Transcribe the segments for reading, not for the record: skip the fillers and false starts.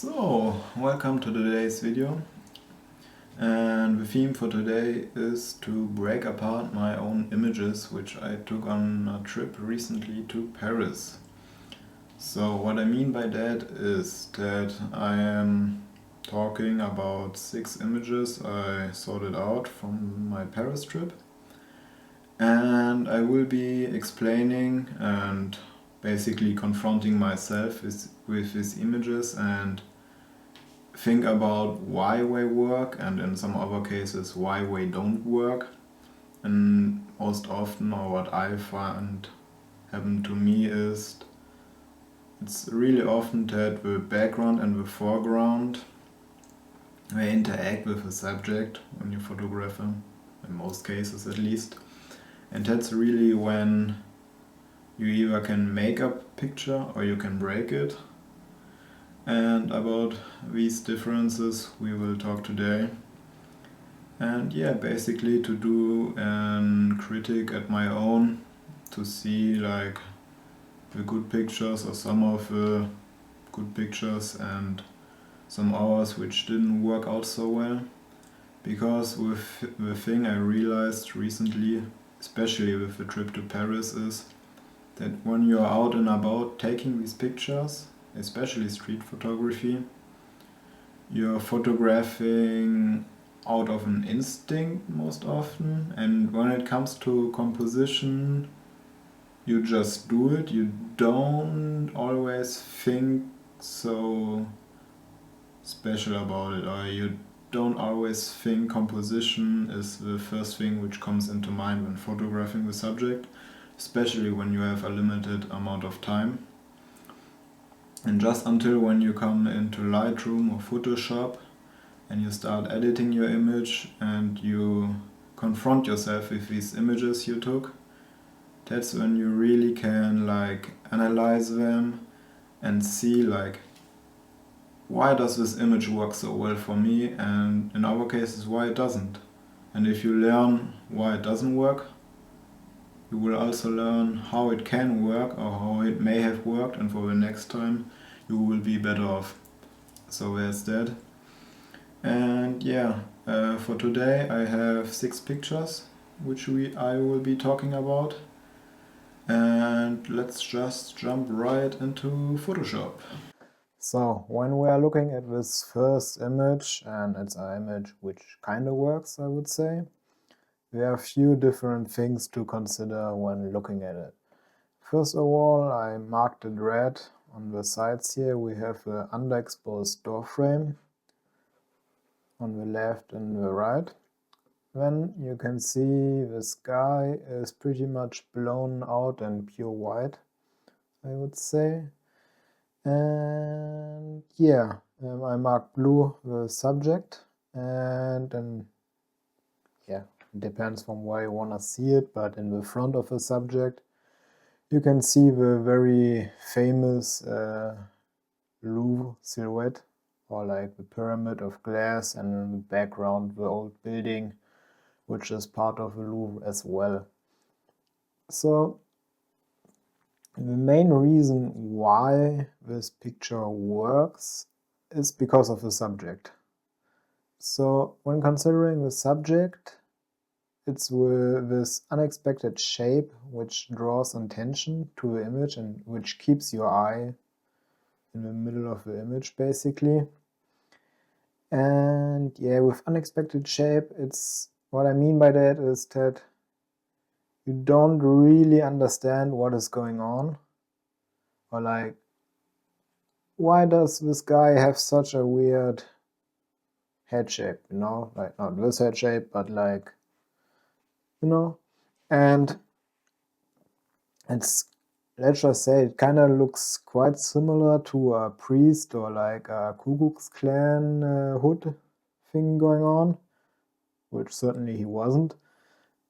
So, welcome to today's video, and the theme for today is to break apart my own images which I took on a trip recently to Paris. So what I mean by that is that I am talking about 6 images I sorted out from my Paris trip, and I will be explaining and basically confronting myself with these images and think about why they work, and in some other cases why they don't work. And most often, or what I find happen to me, is it's really often that the background and the foreground they interact with the subject when you photograph them, in most cases at least. And that's really when you either can make a picture or you can break it. And about these differences we will talk today. And yeah, basically to do a critic at my own, to see like the good pictures or some of the good pictures and some others which didn't work out so well. Because with the thing I realized recently, especially with the trip to Paris, is that when you're out and about taking these pictures, especially street photography, you're photographing out of an instinct most often, and when it comes to composition, you just do it. You don't always think so special about it, or you don't always think composition is the first thing which comes into mind when photographing the subject, especially when you have a limited amount of time. And just until when you come into Lightroom or Photoshop and you start editing your image and you confront yourself with these images you took, that's when you really can like analyze them and see like, why does this image work so well for me, and in other cases why it doesn't. And if you learn why it doesn't work, you will also learn how it can work or how it may have worked, and for the next time you will be better off. So there's that. And yeah, for today I have 6 pictures which I will be talking about. And let's just jump right into Photoshop. So when we are looking at this first image, and it's an image which kind of works, I would say, there are a few different things to consider when looking at it. First of all, I marked it red. On the sides here we have the underexposed door frame on the left and the right. Then you can see the sky is pretty much blown out and pure white, I would say. And yeah, I marked blue the subject, and then yeah, it depends from where you want to see it, but in the front of the subject you can see the very famous Louvre silhouette, or like the pyramid of glass, and in the background the old building which is part of the Louvre as well. So the main reason why this picture works is because of the subject. So when considering the subject, it's with this unexpected shape which draws attention to the image and which keeps your eye in the middle of the image basically. And yeah, with unexpected shape, it's what I mean by that is that you don't really understand what is going on, or like, why does this guy have such a weird head shape, you know, like not this head shape, but like, you know, and it's, let's just say, it kind of looks quite similar to a priest or like a Ku Klux Klan hood thing going on, which certainly he wasn't.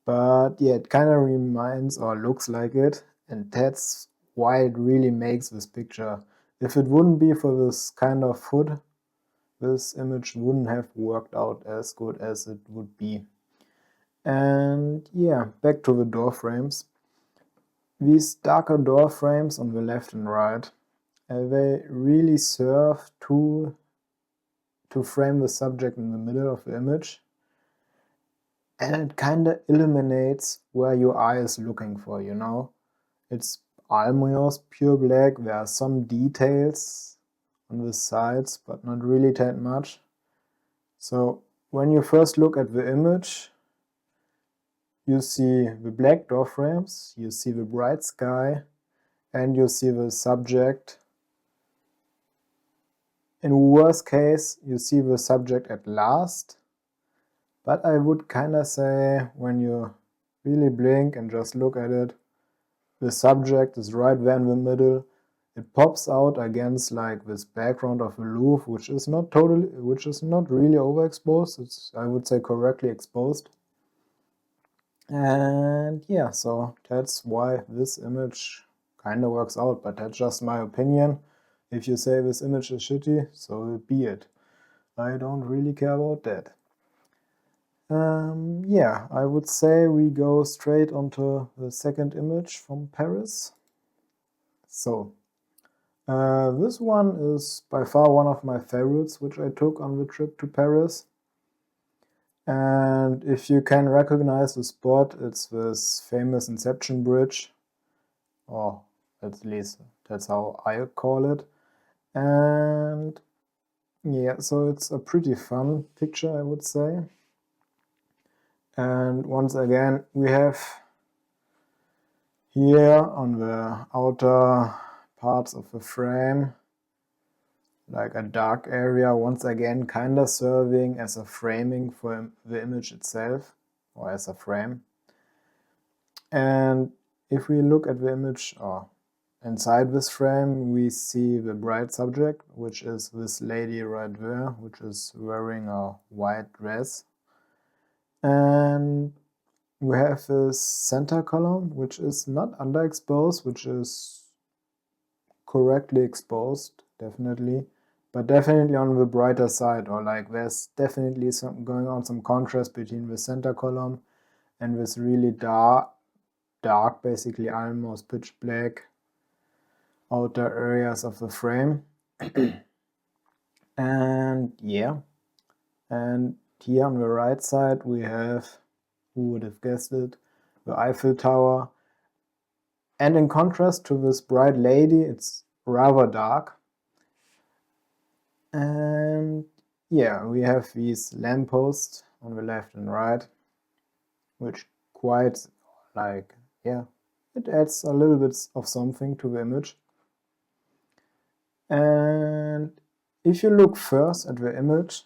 But yeah, it kind of reminds or looks like it, and that's why it really makes this picture. If it wouldn't be for this kind of hood, this image wouldn't have worked out as good as it would be. And yeah, back to the door frames. These darker door frames on the left and right, they really serve two to frame the subject in the middle of the image, and it kind of eliminates where your eye is looking for, you know. It's almost pure black. There are some details on the sides, but not really that much. So when you first look at the image, you see the black door frames, you see the bright sky, and you see the subject. In worst case, you see the subject at last, but I would kinda say when you really blink and just look at it, the subject is right there in the middle. It pops out against like this background of the roof, which is not really overexposed. It's, I would say, correctly exposed. And yeah, so that's why this image kind of works out, but that's just my opinion. If you say this image is shitty, so be it. I don't really care about that. Yeah, I would say we go straight onto the second image from Paris. So, this one is by far one of my favorites, which I took on the trip to Paris. And if you can recognize the spot, it's this famous Inception Bridge, or at least that's how I call it. And yeah, so it's a pretty fun picture, I would say. And once again, we have here on the outer parts of the frame like a dark area, once again kind of serving as a framing for the image itself, or as a frame. And if we look at the image, or inside this frame, we see the bright subject, which is this lady right there, which is wearing a white dress. And we have this center column, which is not underexposed, which is correctly exposed, definitely, but definitely on the brighter side, or like there's definitely some going on, some contrast between the center column and this really dark, basically almost pitch black outer areas of the frame. And yeah, and here on the right side we have, who would have guessed it, the Eiffel Tower. And in contrast to this bright lady, it's rather dark. And yeah, we have these lampposts on the left and right, which quite like, yeah, it adds a little bit of something to the image. And if you look first at the image,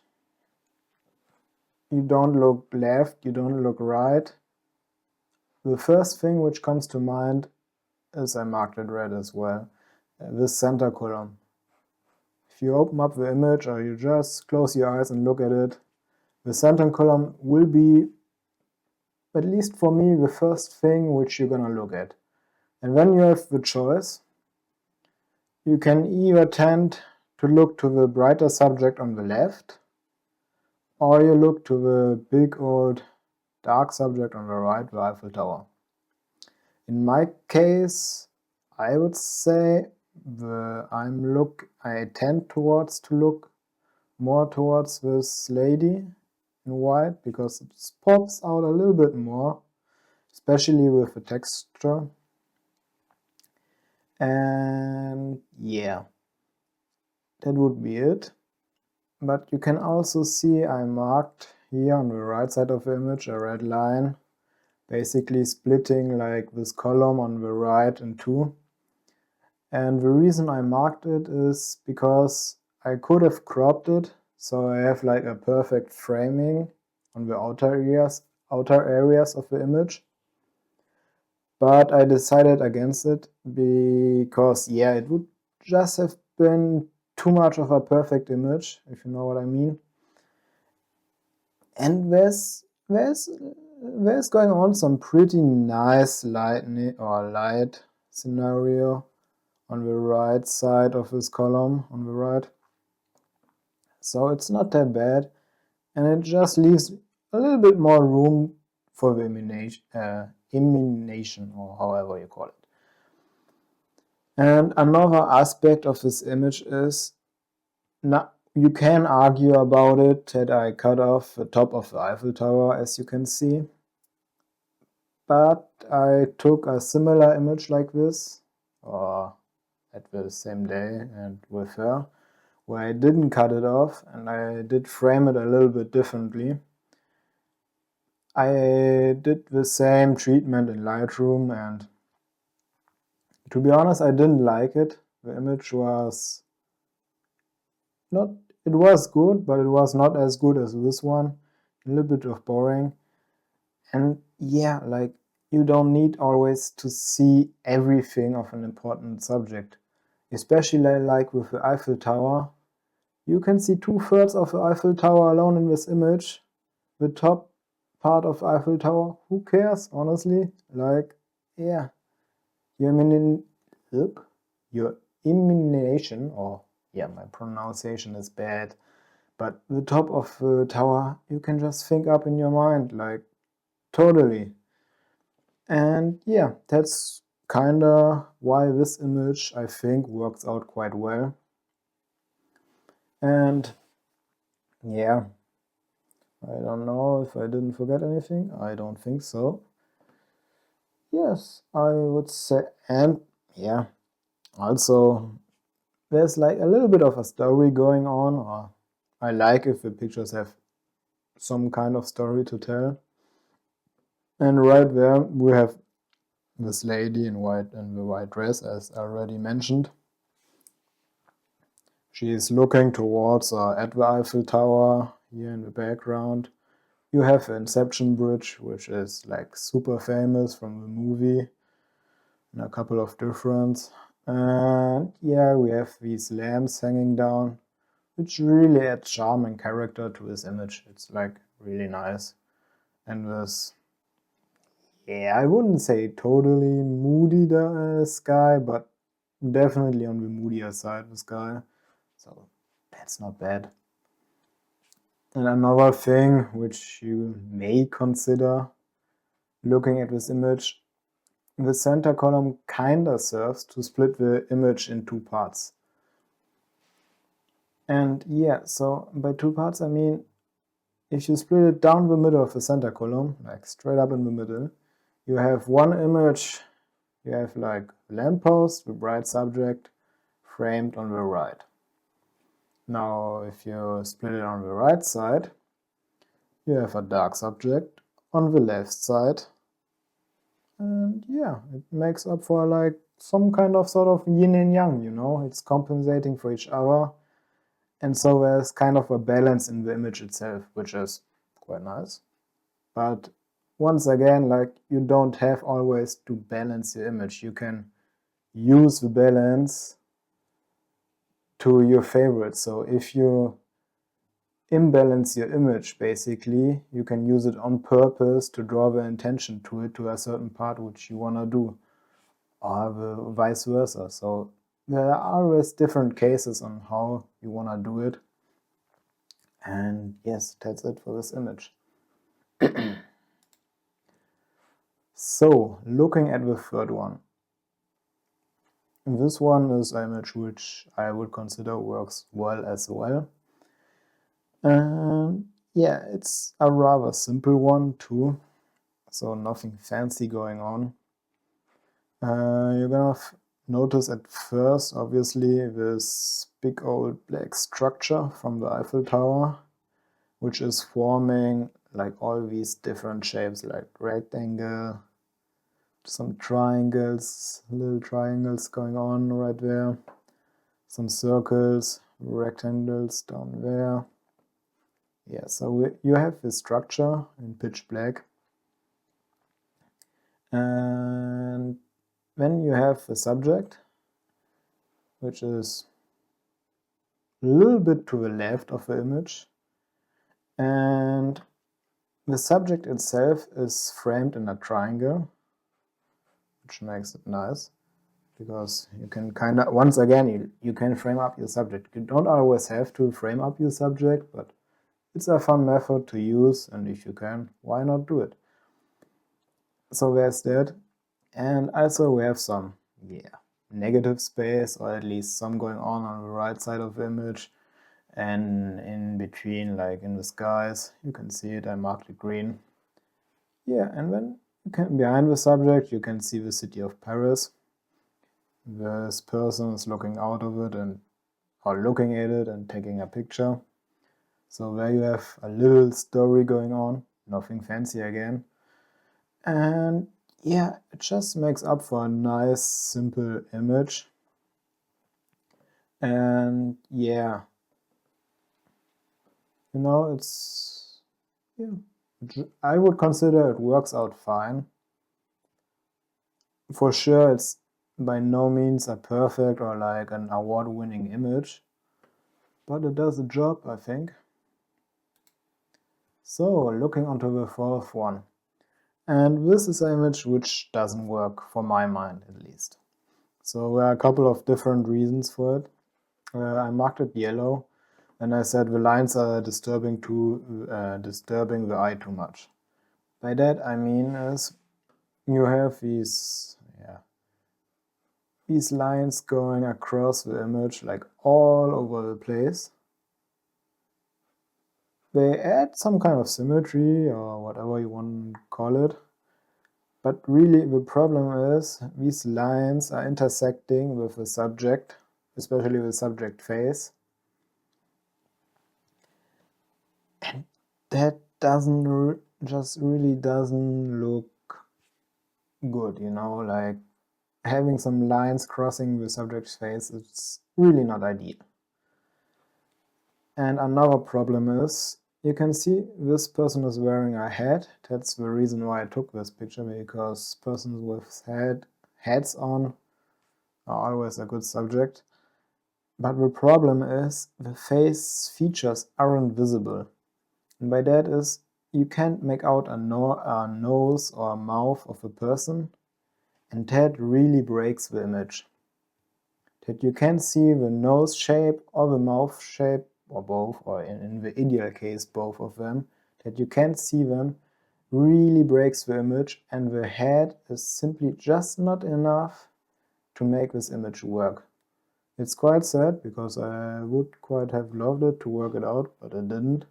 you don't look left, you don't look right. The first thing which comes to mind is, I marked it red as well, this center column. If you open up the image or you just close your eyes and look at it, the center column will be, at least for me, the first thing which you're gonna look at. And when you have the choice, you can either tend to look to the brighter subject on the left, or you look to the big old dark subject on the right, the Eiffel Tower. In my case, I would say I tend towards to look more towards this lady in white, because it pops out a little bit more, especially with the texture. And yeah, that would be it. But you can also see I marked here on the right side of the image a red line, basically splitting like this column on the right in two. And the reason I marked it is because I could have cropped it, so I have like a perfect framing on the outer areas of the image. But I decided against it because, yeah, it would just have been too much of a perfect image, if you know what I mean. And there's going on some pretty nice light scenario on the right side of this column on the right. So it's not that bad, and it just leaves a little bit more room for the illumination, or however you call it. And another aspect of this image is, You can argue about it that I cut off the top of the Eiffel Tower, as you can see, but I took a similar image like this, or at the same day and with her, where I didn't cut it off and I did frame it a little bit differently. I did the same treatment in Lightroom, and to be honest, I didn't like it. The image was not, it was good, but it was not as good as this one. A little bit of boring. And yeah, like, you don't need always to see everything of an important subject. Especially like with the Eiffel Tower. You can see 2/3 of the Eiffel Tower alone in this image. The top part of Eiffel Tower, who cares, honestly? Like, yeah. Your illumination, or yeah, my pronunciation is bad, but the top of the tower you can just think up in your mind, like, totally. And yeah, that's kinda why this image, I think, works out quite well. And yeah, I don't know if I didn't forget anything. I don't think so. Yes, I would say. And yeah, also there's like a little bit of a story going on, or I like if the pictures have some kind of story to tell. And right there we have this lady in white, in the white dress, as already mentioned. She is looking towards at the Eiffel Tower. Here in the background you have the Inception Bridge, which is like super famous from the movie, and a couple of different. And yeah, we have these lamps hanging down, which really adds charm and character to this image. It's like really nice. And this, yeah, I wouldn't say totally moody sky, but definitely on the moodier side of the sky. So that's not bad. And another thing which you may consider looking at this image, the center column kinda serves to split the image in two parts. And yeah, so by two parts I mean, if you split it down the middle of the center column, like straight up in the middle, you have one image, you have like a lamppost, the bright subject, framed on the right. Now if you split it on the right side, you have a dark subject on the left side. And yeah, it makes up for like some kind of sort of yin and yang, you know, it's compensating for each other. And so there's kind of a balance in the image itself, which is quite nice. But once again, like, you don't have always to balance your image. You can use the balance to your favorite. So if you imbalance your image, basically, you can use it on purpose to draw the attention to it, to a certain part which you want to do, or the vice versa. So there are always different cases on how you want to do it. And yes, that's it for this image. So, looking at the third one. This one is an image which I would consider works well as well. And yeah, it's a rather simple one too, so nothing fancy going on. You're gonna notice at first, obviously, this big old black structure from the Eiffel Tower, which is forming like all these different shapes, like rectangle, some triangles, little triangles going on right there, some circles, rectangles down there. Yeah, so you have this structure in pitch black, and then you have the subject, which is a little bit to the left of the image, and the subject itself is framed in a triangle, which makes it nice, because you can kind of, once again, you can frame up your subject. You don't always have to frame up your subject, but it's a fun method to use, and if you can, why not do it? So there's that. And also we have some, yeah, negative space, or at least some going on the right side of the image. and in between, like in the skies, you can see it, I marked it green. Yeah, and then behind the subject you can see the city of Paris. This person is looking out of it or looking at it and taking a picture. So there you have a little story going on, nothing fancy again. And yeah, it just makes up for a nice, simple image. And yeah, you know, I would consider it works out fine. For sure, it's by no means a perfect or like an award-winning image, but it does the job, I think. So, looking onto the fourth one. And this is an image which doesn't work, for my mind at least. So there are a couple of different reasons for it. I marked it yellow, and I said the lines are disturbing the eye too much. By that I mean is you have these lines going across the image like all over the place. They add some kind of symmetry or whatever you want to call it. But really the problem is these lines are intersecting with the subject, especially the subject face. And that really doesn't look good, you know, like having some lines crossing the subject's face, it's really not ideal. And another problem is, you can see this person is wearing a hat. That's the reason why I took this picture, because persons with hats on are always a good subject. But the problem is the face features aren't visible. And by that is, you can't make out a nose or a mouth of a person, and that really breaks the image. That you can see the nose shape or the mouth shape, or both, or in the ideal case both of them, that you can't see them, really breaks the image, and the head is simply just not enough to make this image work. It's quite sad, because I would quite have loved it to work it out, but it didn't.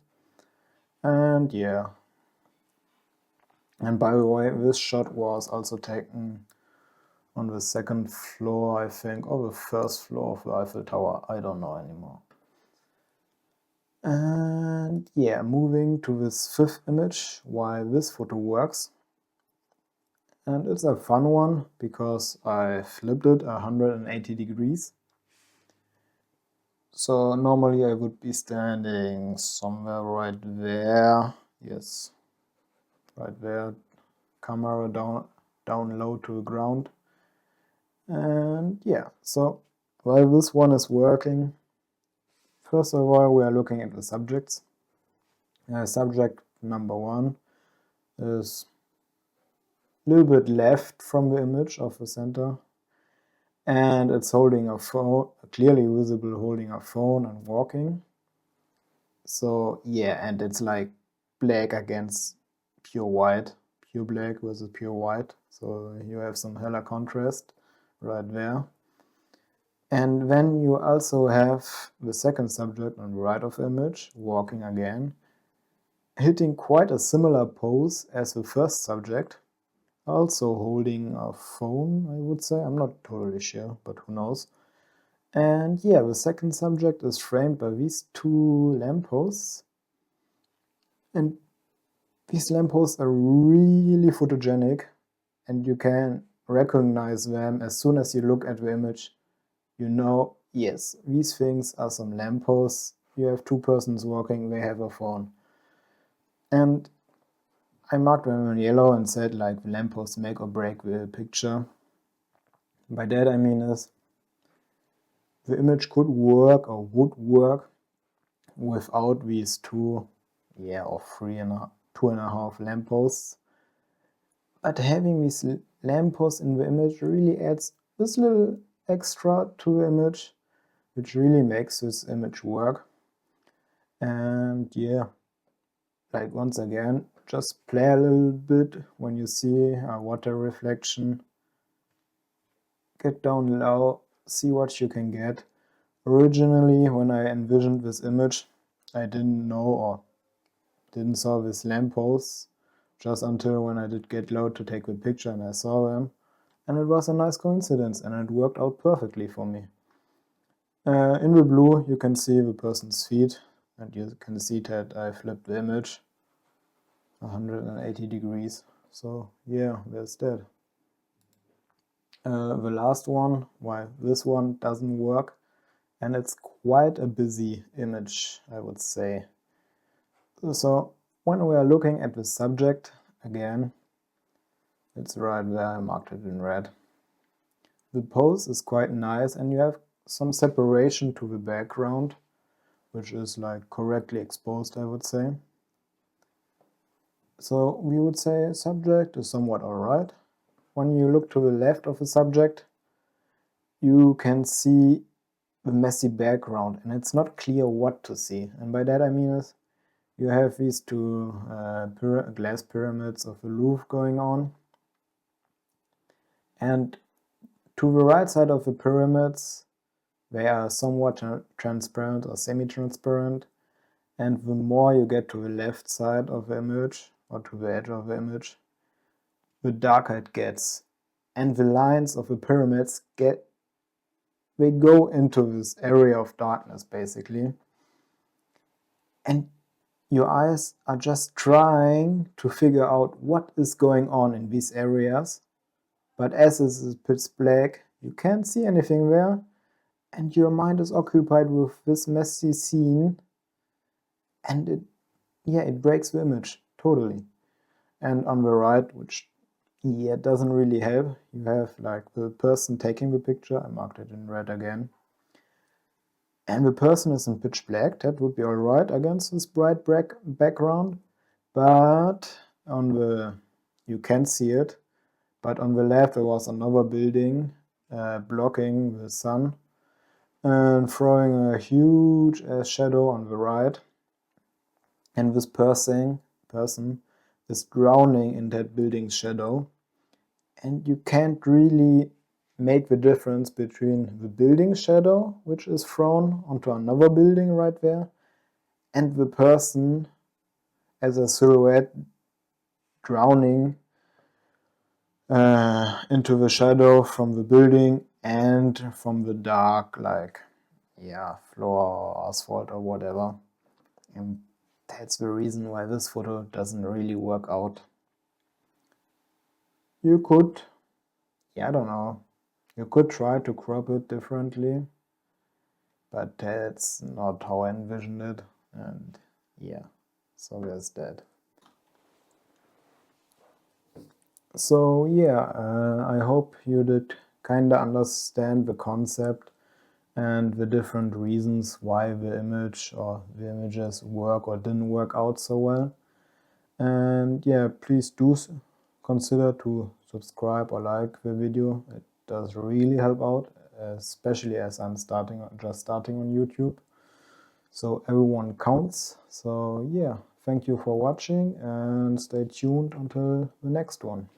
And yeah. And by the way, this shot was also taken on the second floor, I think, or the first floor of the Eiffel Tower, I don't know anymore. And yeah, moving to this fifth image, why this photo works. And it's a fun one, because I flipped it 180 degrees. So normally I would be standing somewhere right there, yes, right there, camera down low to the ground. And yeah, so while this one is working, first of all we are looking at the subjects. Subject number one is a little bit left from the image of the center, and it's holding a phone, clearly visible holding a phone and walking. So yeah, and it's like black against pure white, pure black versus pure white, so you have some heller contrast right there. And then you also have the second subject on the right of the image, walking again, hitting quite a similar pose as the first subject, also holding a phone, I would say. I'm not totally sure, but who knows. And yeah, the second subject is framed by these two lampposts. And these lampposts are really photogenic, and you can recognize them as soon as you look at the image. You know, yes, these things are some lampposts. You have two persons walking, they have a phone. And I marked them in yellow and said like the lampposts make or break the picture. By that I mean is, the image could work or would work without these two, or 2.5 lampposts. But having these lampposts in the image really adds this little extra to the image, which really makes this image work. And yeah, like once again, just play a little bit when you see a water reflection. Get down low, see what you can get. Originally, when I envisioned this image, I didn't know or didn't saw these lampposts just until when I did get low to take the picture and I saw them, and it was a nice coincidence and it worked out perfectly for me. In the blue you can see the person's feet, and you can see that I flipped the image 180 degrees. So yeah, there's that. The last one, why this one doesn't work, and it's quite a busy image, I would say. So when we are looking at the subject, again, it's right there, I marked it in red. The pose is quite nice and you have some separation to the background, which is like correctly exposed, I would say. So we would say subject is somewhat alright. When you look to the left of the subject, you can see the messy background and it's not clear what to see. And by that I mean is you have these two glass pyramids of the Louvre going on. And to the right side of the pyramids, they are somewhat transparent or semi-transparent. And the more you get to the left side of the image, or to the edge of the image, the darker it gets. And the lines of the pyramids they go into this area of darkness, basically. And your eyes are just trying to figure out what is going on in these areas. But as it is pitch black, you can't see anything there, and your mind is occupied with this messy scene, and it breaks the image totally. And on the right, which doesn't really help, you have like the person taking the picture, I marked it in red again, and the person is in pitch black. That would be alright against this bright background, but you can see it, but on the left there was another building blocking the sun and throwing a huge shadow on the right, and this person is drowning in that building's shadow, and you can't really make the difference between the building shadow, which is thrown onto another building right there, and the person as a silhouette drowning into the shadow from the building and from the dark, like floor or asphalt or whatever. And that's the reason why this photo doesn't really work out. You could, I don't know, you could try to crop it differently, but that's not how I envisioned it, and so there's that. So I hope you did kinda understand the concept and the different reasons why the image or the images work or didn't work out so well. And please do consider to subscribe or like the video. It does really help out, especially as I'm just starting on YouTube. So everyone counts. So thank you for watching and stay tuned until the next one.